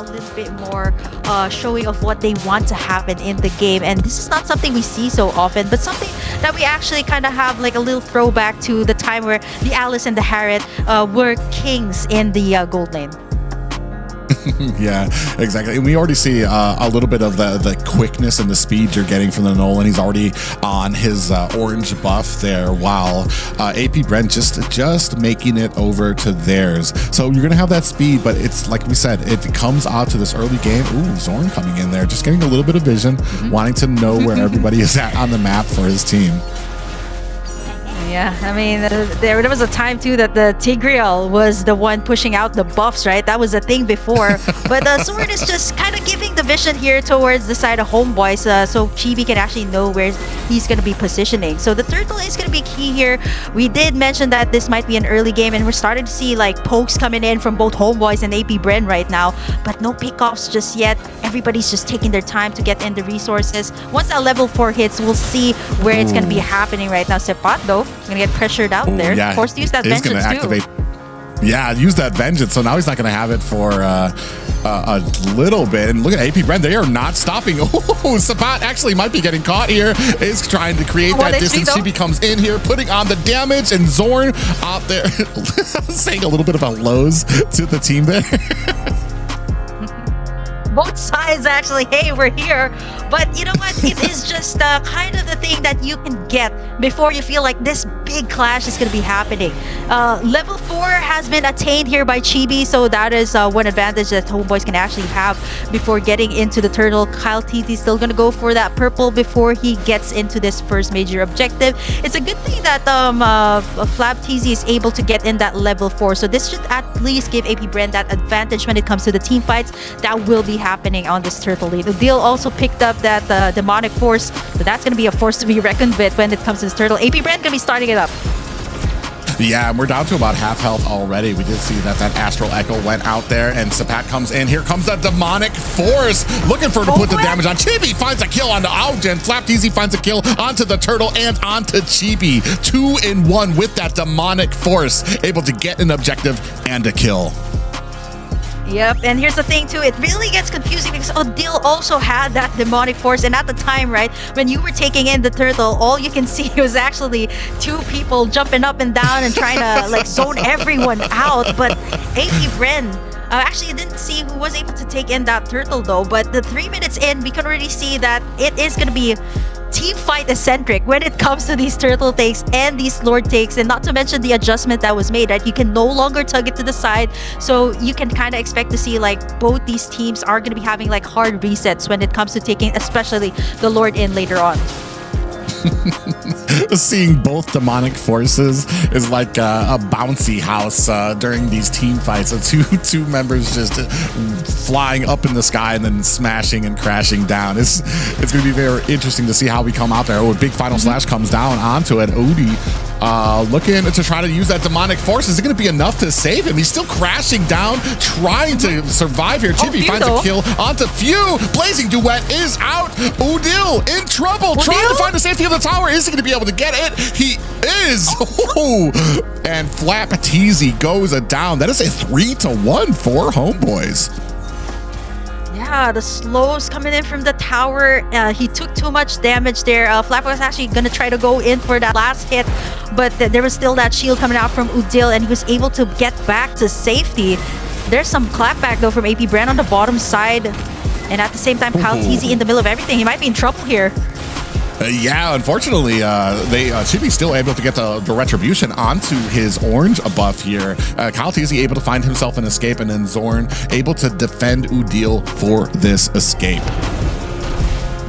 a little bit more showing of what they want to happen in the game. And this is not something we see so often, but something that we actually kind of have like a little throwback to the time where the Alice and the Harriet were kings in the gold lane. Yeah, exactly. And we already see a little bit of the quickness and the speed you're getting from the Nolan. He's already on his orange buff there, while APBREN just making it over to theirs. So you're gonna have that speed, but it's like we said, it comes out to this early game. Ooh, Zorn coming in there, just getting a little bit of vision, wanting to know where everybody is at on the map for his team. Yeah, I mean, there was a time too that the Tigreal was the one pushing out the buffs, right? That was a thing before. But Sword is just kind of giving the vision here towards the side of Homeboys, so Chibi can actually know where he's going to be positioning. So the turtle is going to be key here. We did mention that this might be an early game, and we're starting to see like pokes coming in from both Homeboys and APBREN right now, but no pickoffs just yet. Everybody's just taking their time to get in the resources. Once that level 4 hits, we'll see where it's going to be happening right now. Sepat, though, gonna get pressured out there. Yeah, forced to use that vengeance activate. Yeah, use that vengeance. So now he's not gonna have it for a little bit. And look at APBREN, they are not stopping. Oh, Sapat actually might be getting caught here. Is trying to create that distance. She becomes in here, putting on the damage, and Zorn out there saying a little bit of a lows to the team there. Both sides actually, hey, we're here. But you know what? It is just kind of the thing that you can get before you feel like this big clash is going to be happening. Level 4 has been attained here by Chibi, so that is one advantage that Homeboys can actually have before getting into the turtle. Kyle TT still going to go for that purple before he gets into this first major objective. It's a good thing that Flab TZ is able to get in that level 4, so this should at least give APBREN that advantage when it comes to the team fights that will be happening on this turtle lead. The deal also picked up that demonic force, so that's going to be a force to be reckoned with when it comes to this turtle. APBREN going to be starting it up. Yeah, and we're down to about half health already. We did see that Astral Echo went out there, and Sapat comes in. Here comes the demonic force, looking for to put the damage on. Chibi finds a kill onto Auden. Flap TZ finds a kill onto the turtle and onto Chibi. 2 in 1 with that demonic force, able to get an objective and a kill. Yep, and here's the thing too, it really gets confusing because Odile also had that demonic force, and at the time, right, when you were taking in the turtle, all you can see was actually 2 people jumping up and down and trying to like zone everyone out. But APBREN, actually I didn't see who was able to take in that turtle though, but the 3 minutes in, we can already see that it is going to be team fight eccentric when it comes to these turtle takes and these lord takes, and not to mention the adjustment that was made, right? You can no longer tug it to the side, so you can kind of expect to see like both these teams are going to be having like hard resets when it comes to taking especially the lord in later on. Seeing both demonic forces is like a bouncy house during these team fights. So two members just flying up in the sky and then smashing and crashing down. It's going to be very interesting to see how we come out there. Oh, a big final slash comes down onto it. Odi looking to try to use that demonic force. Is it going to be enough to save him? He's still crashing down, trying to survive here. Chibi finds a kill onto Few. Blazing Duet is out. Odile in trouble, trying to find the safety of the tower. Is he going to be able to get it? He is. Oh, and Flap TZ goes down. That is a 3-1 for Homeboys. Yeah, the slows coming in from the tower. He took too much damage there. Flap was actually going to try to go in for that last hit, but there was still that shield coming out from Odile, and he was able to get back to safety. There's some clapback though from APBREN on the bottom side, and at the same time, Kyle TZ in the middle of everything. He might be in trouble here. Yeah, unfortunately, Chibi's still able to get the retribution onto his orange buff here. Kyle TZ able to find himself an escape, and then Zorn able to defend Odile for this escape.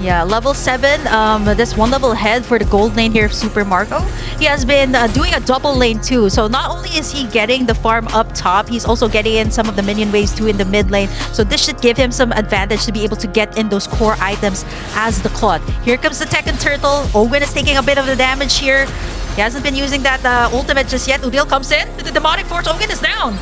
Yeah, level 7, this one level ahead for the gold lane here of Super Marco. He has been doing a double lane too. So not only is he getting the farm up top, he's also getting in some of the minion waves too in the mid lane. So this should give him some advantage to be able to get in those core items as the Claude. Here comes the Tekken Turtle. Owen is taking a bit of the damage here. He hasn't been using that ultimate just yet. Odile comes in. The demonic force. Owen is down.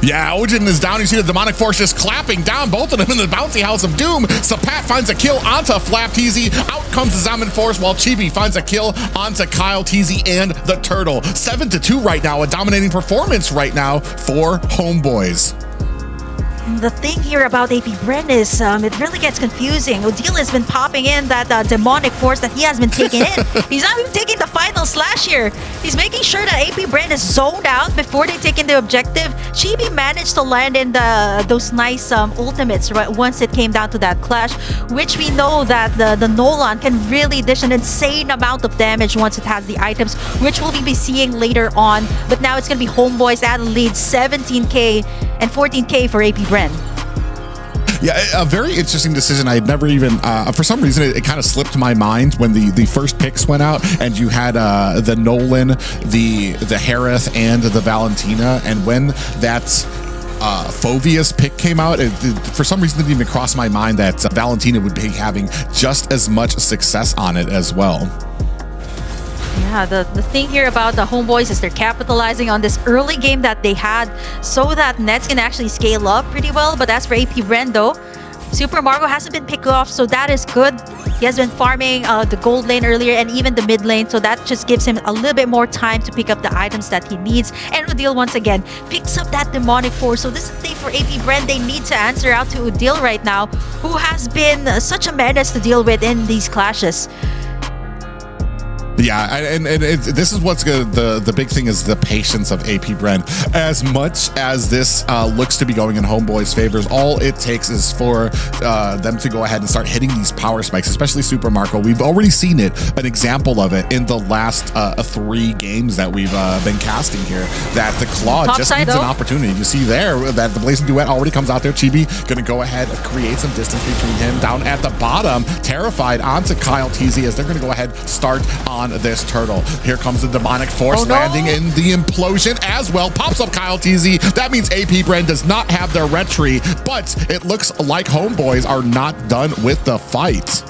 Yeah, Ojin is down. You see the demonic force just clapping down both of them in the bouncy house of doom. Sapat finds a kill onto Flap TZ. Out comes the Zaman force, while Chibi finds a kill onto Kyle TZ and the turtle. 7-2 right now, a dominating performance right now for Homeboys. The thing here about APBREN is it really gets confusing. Odile has been popping in that demonic force that he has been taking in. He's not even taking the final slash here. He's making sure that APBREN is zoned out before they take in the objective. Chibi managed to land in those nice ultimates right once it came down to that clash, which we know that the Nolan can really dish an insane amount of damage once it has the items, which we'll be seeing later on. But now it's going to be HOMEBOIS at a lead, 17k and 14k for APBREN. Yeah, a very interesting decision. I had never even, for some reason, it kind of slipped my mind when the first picks went out, and you had the Nolan, the Harith, and the Valentina, and when that Fovius pick came out, it for some reason didn't even cross my mind that Valentina would be having just as much success on it as well. Yeah, the thing here about the HOMEBOIS is they're capitalizing on this early game that they had so that Nets can actually scale up pretty well. But as for APBREN though, Super Marco hasn't been picked off, so that is good. He has been farming the gold lane earlier and even the mid lane, so that just gives him a little bit more time to pick up the items that he needs. And Odile once again picks up that demonic force. So this is the thing for APBREN. They need to answer out to Odile right now, who has been such a menace to deal with in these clashes. Yeah, and this is what's good. The big thing is the patience of APBREN. As much as this looks to be going in HOMEBOIS' favors, all it takes is for them to go ahead and start hitting these power spikes, especially Super Marco. We've already seen it, an example of it in the last 3 games that we've been casting here, that the Claw Top just side, needs though. an opportunity. You see there that the Blazing Duet already comes out there. Chibi gonna go ahead and create some distance between him. Down at the bottom, terrified onto Kyle TZ as they're gonna go ahead start on this turtle. Here comes the demonic force landing in the implosion as well. Pops up Kyle TZ. That means APBREN does not have their retry, but it looks like HOMEBOIS are not done with the fight.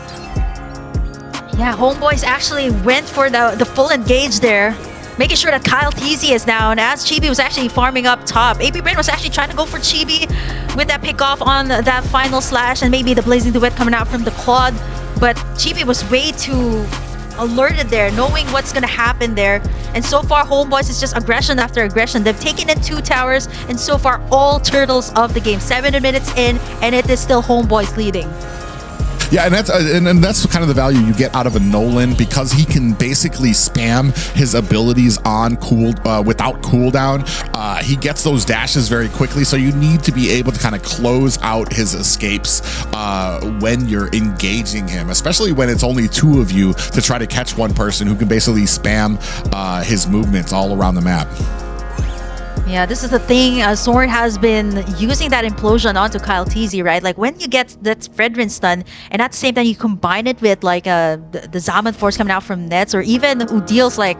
Yeah, HOMEBOIS actually went for the full engage there, making sure that Kyle TZ is down as Chibi was actually farming up top. APBREN was actually trying to go for Chibi with that pick off on that final slash and maybe the Blazing Duet coming out from the quad, but Chibi was way too alerted there, knowing what's going to happen there. And so far HOMEBOIS is just aggression after aggression. They've taken in 2 towers and so far all turtles of the game. 7 minutes in and it is still HOMEBOIS leading. Yeah, and that's kind of the value you get out of a Nolan, because he can basically spam his abilities on without cooldown. He gets those dashes very quickly, so you need to be able to kind of close out his escapes when you're engaging him, especially when it's only 2 of you to try to catch one person who can basically spam his movements all around the map. Yeah, this is the thing. Soren has been using that implosion onto Kyle TZ, right? Like when you get that Fredrin stun, and at the same time you combine it with like the Zaman force coming out from Nets, or even Udile's like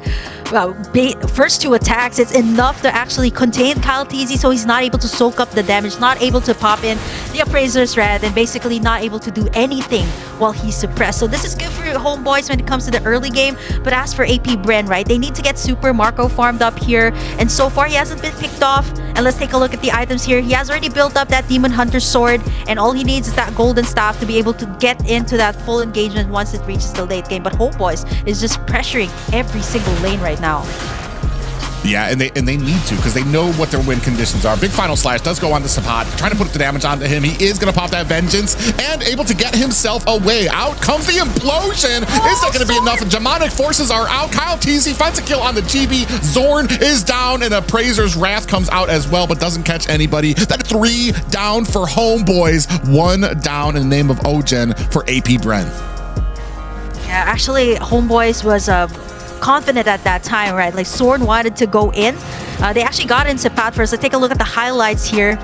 first 2 attacks, it's enough to actually contain Kyle TZ, so he's not able to soak up the damage, not able to pop in the Appraiser's Wrath, and basically not able to do anything while he's suppressed. So this is good for HOMEBOIS when it comes to the early game. But as for APBREN, right, they need to get Super Marco farmed up here, and so far he hasn't been picked off. And let's take a look at the items here. He has already built up that Demon Hunter sword, and all he needs is that golden staff to be able to get into that full engagement once it reaches the late game. But HOMEBOIS is just pressuring every single lane right now. Yeah, and they need to, because they know what their win conditions are. Big final slash does go on to Sapat, trying to put the damage onto him. He is going to pop that vengeance and able to get himself away. Out comes the implosion. Is that going to be enough? Demonic forces are out. Kyle TZ finds a kill on the GB. Zorn is down, and Appraiser's Wrath comes out as well, but doesn't catch anybody. That 3 down for HOMEBOIS, 1 down in the name of Ogen for APBREN. Yeah, actually, HOMEBOIS was confident at that time, right? Like Soren wanted to go in. They actually got in Sepat first. Let's take a look at the highlights here.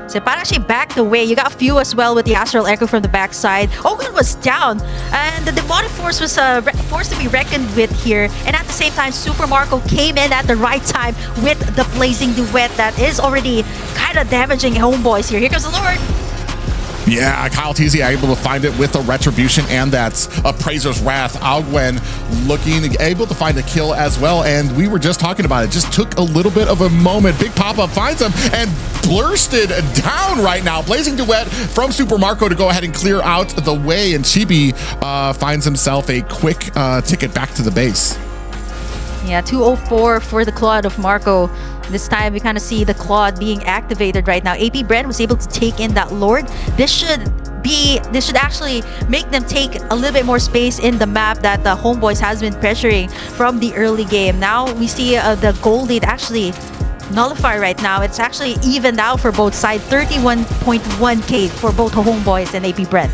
Sepat actually backed away. You got Few as well with the Astral Echo from the backside. Ogun was down, and the Demonic Force was forced to be reckoned with here. And at the same time, Super Marco came in at the right time with the Blazing Duet that is already kind of damaging HOMEBOIS here. Here comes the Lord. Yeah, Kyle TZ able to find it with a Retribution and that Appraiser's Wrath. Alguen able to find a kill as well, and we were just talking about it. Just took a little bit of a moment. Big pop-up finds him and bursted down right now. Blazing Duet from Super Marco to go ahead and clear out the way, and Chibi finds himself a quick ticket back to the base. Yeah, 204 for the Claude of Marco. This time we kind of see the Claude being activated right now. APBREN was able to take in that Lord. This should actually make them take a little bit more space in the map that the Homeboys has been pressuring from the early game. Now we see the goal lead actually nullify right now. It's actually evened out for both sides. 31.1k for both Homeboys and APBREN.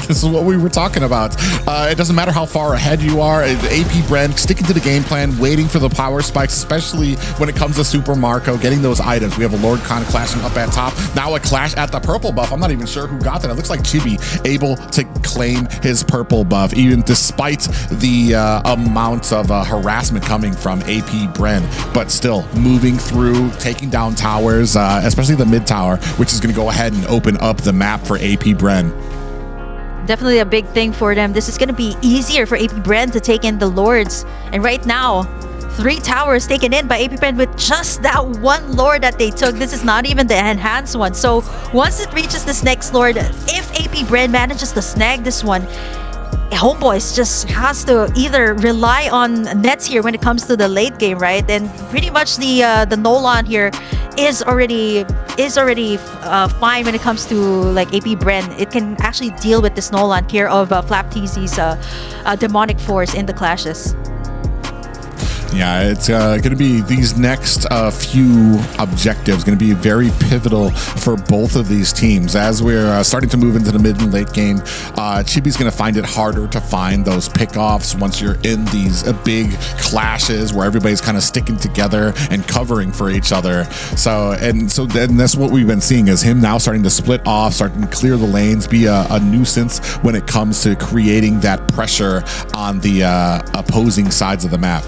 This is what we were talking about. It doesn't matter how far ahead you are. APBREN sticking to the game plan, waiting for the power spikes, especially when it comes to Super Marco, getting those items. We have a Lord kind of clashing up at top. Now a clash at the purple buff. I'm not even sure who got that. It looks like Chibi able to claim his purple buff, even despite the amount of harassment coming from APBREN, but still moving through, taking down towers, especially the mid tower, which is going to go ahead and open up the map for APBREN. Definitely a big thing for them. This is going to be easier for APBREN to take in the Lords. And right now, 3 towers taken in by APBREN with just that one Lord that they took. This is not even the enhanced one. So once it reaches this next Lord, if APBREN manages to snag this one, Homeboys just has to either rely on nets here when it comes to the late game, right? And pretty much the Nolan here is already fine when it comes to like APBREN. It can actually deal with this Nolan here of FlapTZ's demonic force in the clashes. Yeah, it's going to be these next few objectives going to be very pivotal for both of these teams. As we're starting to move into the mid and late game, Chibi's going to find it harder to find those pickoffs once you're in these big clashes where everybody's kind of sticking together and covering for each other. So then that's what we've been seeing is him now starting to split off, starting to clear the lanes, be a nuisance when it comes to creating that pressure on the opposing sides of the map.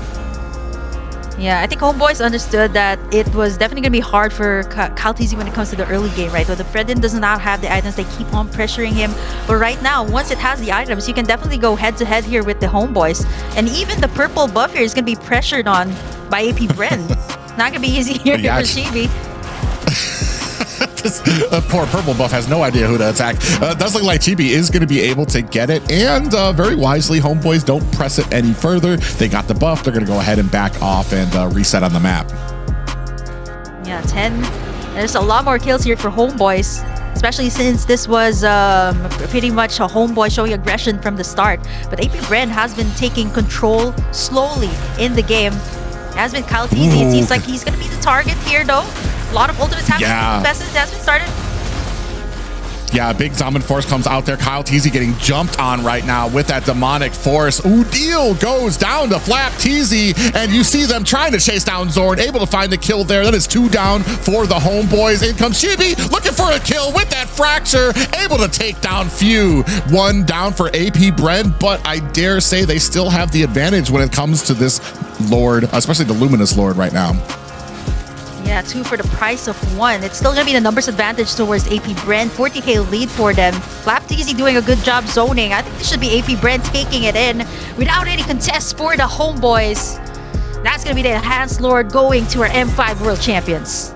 Yeah, I think Homeboys understood that it was definitely going to be hard for CalTZ when it comes to the early game, right? So the Fredin does not have the items. They keep on pressuring him. But right now, once it has the items, you can definitely go head-to-head here with the Homeboys. And even the purple buff here is going to be pressured on by APBREN. Not going to be easy here for Chibi. This poor purple buff has no idea who to attack. It does look like Chibi is going to be able to get it, and very wisely, Homeboys don't press it any further. They got the buff. They're going to go ahead and back off and reset on the map. Yeah, 10. There's a lot more kills here for Homeboys, especially since this was pretty much a Homeboy showing aggression from the start. But APBREN has been taking control slowly in the game. As with CalTZ, it seems like he's going to be the target here, though. A lot of ultimates have been started. Yeah, big dominant force comes out there. CalTZ getting jumped on right now with that demonic force. Ooh, deal goes down to FlapTZ, and you see them trying to chase down Zorn, able to find the kill there. That is 2 down for the Homeboys. In comes Chibi, looking for a kill with that fracture, able to take down Few. 1 down for APBREN, but I dare say they still have the advantage when it comes to this Lord, especially the Luminous Lord right now. Yeah, 2 for the price of 1. It's still going to be the numbers advantage towards APBREN. 40k lead for them. FlapTZ doing a good job zoning. I think this should be APBREN taking it in without any contests for the Homeboys. That's going to be the Enhanced Lord going to our M5 World Champions.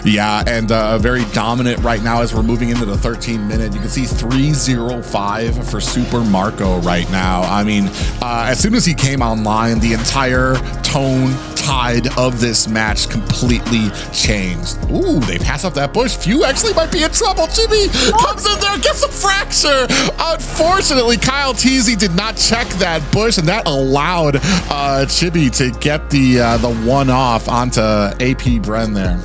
Yeah, and very dominant right now as we're moving into the 13-minute. You can see 3-0-5 for Super Marco right now. I mean, as soon as he came online, the entire tone, tide of this match completely changed. Ooh, they pass up that bush. Few actually might be in trouble. Chibi comes in there, gets a fracture. Unfortunately, CalTZ did not check that bush, and that allowed Chibi to get the one off onto APBREN there.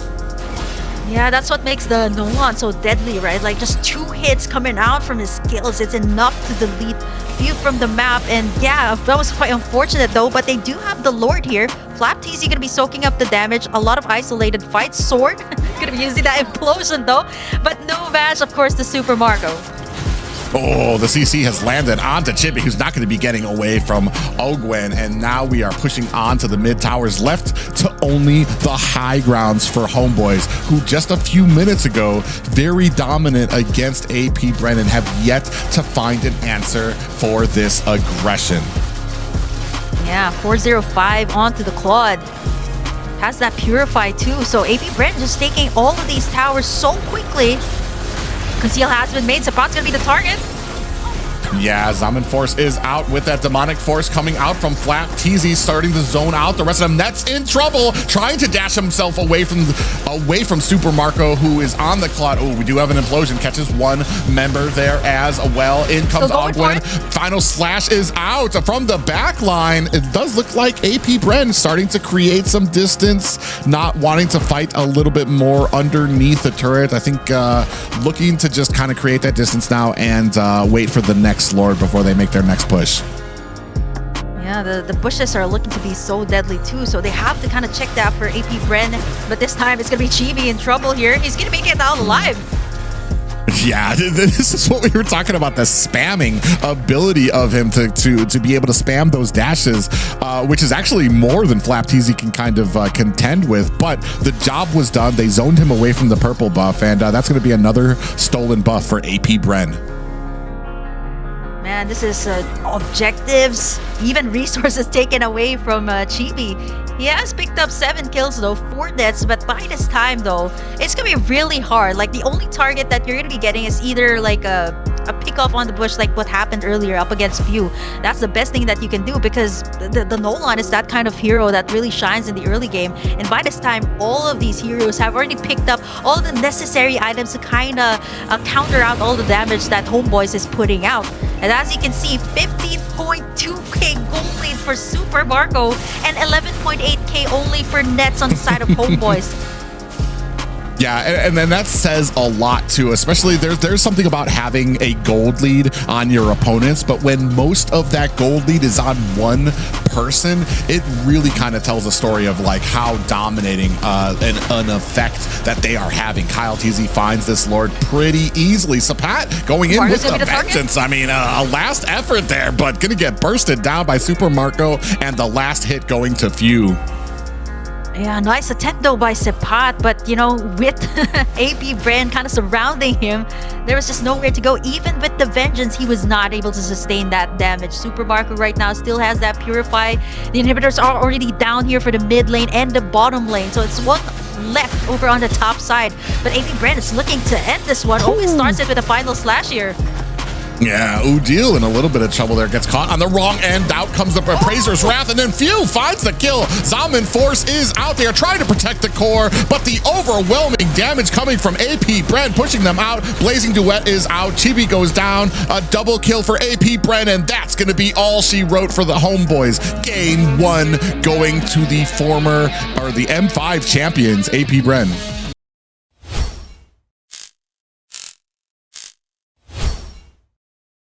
Yeah, that's what makes the Nolan so deadly, right? Like just 2 hits coming out from his skills. It's enough to delete Few from the map. And yeah, that was quite unfortunate though, but they do have the Lord here. FlapTZ gonna be soaking up the damage. A lot of isolated fights. Sword gonna be using that implosion though. But no match, of course, to Super Marco. Oh, the CC has landed onto Chibi, who's not going to be getting away from Ogwen. And now we are pushing on to the mid towers, left to only the high grounds for Homeboys, who just a few minutes ago, very dominant against APBREN and have yet to find an answer for this aggression. Yeah, 405 onto the Claude. Has that Purify too. So APBREN just taking all of these towers so quickly. Conceal has been made. Zapat's gonna be the target. Yeah, Zaman Force is out with that demonic force coming out from Flap. TZ starting to zone out. The rest of them, Net's in trouble, trying to dash himself away from Super Marco, who is on the clock. Oh, we do have an implosion. Catches one member there as well. In comes Ogwin. Final slash is out from the back line. It does look like APBREN starting to create some distance, not wanting to fight a little bit more underneath the turret. I think looking to just kind of create that distance now and wait for the next Lord before they make their next push. Yeah, the bushes are looking to be so deadly too, so they have to kind of check that for APBREN, but this time it's going to be Chibi in trouble here. He's going to make it out alive. Yeah, this is what we were talking about, the spamming ability of him to be able to spam those dashes, which is actually more than Flap TZ can kind of contend with, but the job was done. They zoned him away from the purple buff, and that's going to be another stolen buff for APBREN. Man, this is objectives, even resources taken away from Chibi. He has picked up 7 kills though, 4 deaths, but by this time though, it's gonna be really hard. Like the only target that you're gonna be getting is either like a pick off on the bush like what happened earlier up against View. That's the best thing that you can do because the Nolan is that kind of hero that really shines in the early game. And by this time, all of these heroes have already picked up all the necessary items to kind of counter out all the damage that HOMEBOIS is putting out. And as you can see, 15.2k gold lead for Super Marco and 11.8k only for Nets on the side of HOMEBOIS. Yeah, and then that says a lot too, especially there's something about having a gold lead on your opponents, but when most of that gold lead is on one person, it really kind of tells a story of like how dominating an effect that they are having. Kyle TZ finds this Lord pretty easily. Sapat going in with the vengeance. I mean, a last effort there, but gonna get bursted down by Super Marco, and the last hit going to Few. Yeah, nice attempt though by Sepat, but you know, with APBREN kind of surrounding him, there was just nowhere to go. Even with the vengeance, he was not able to sustain that damage. Super Marco right now still has that Purify. The inhibitors are already down here for the mid lane and the bottom lane, so it's one left over on the top side. But APBREN is looking to end this one. Always starts it with a final slash here. Yeah, Udil in a little bit of trouble there. Gets caught on the wrong end. Out comes the Appraiser's Wrath, and then Few finds the kill. Zaman Force is out there trying to protect the core, but the overwhelming damage coming from APBREN, pushing them out. Blazing Duet is out. Chibi goes down. A double kill for APBREN, and that's going to be all she wrote for the HOMEBOIS. Game 1 going to the former, or the M5 champions, APBREN.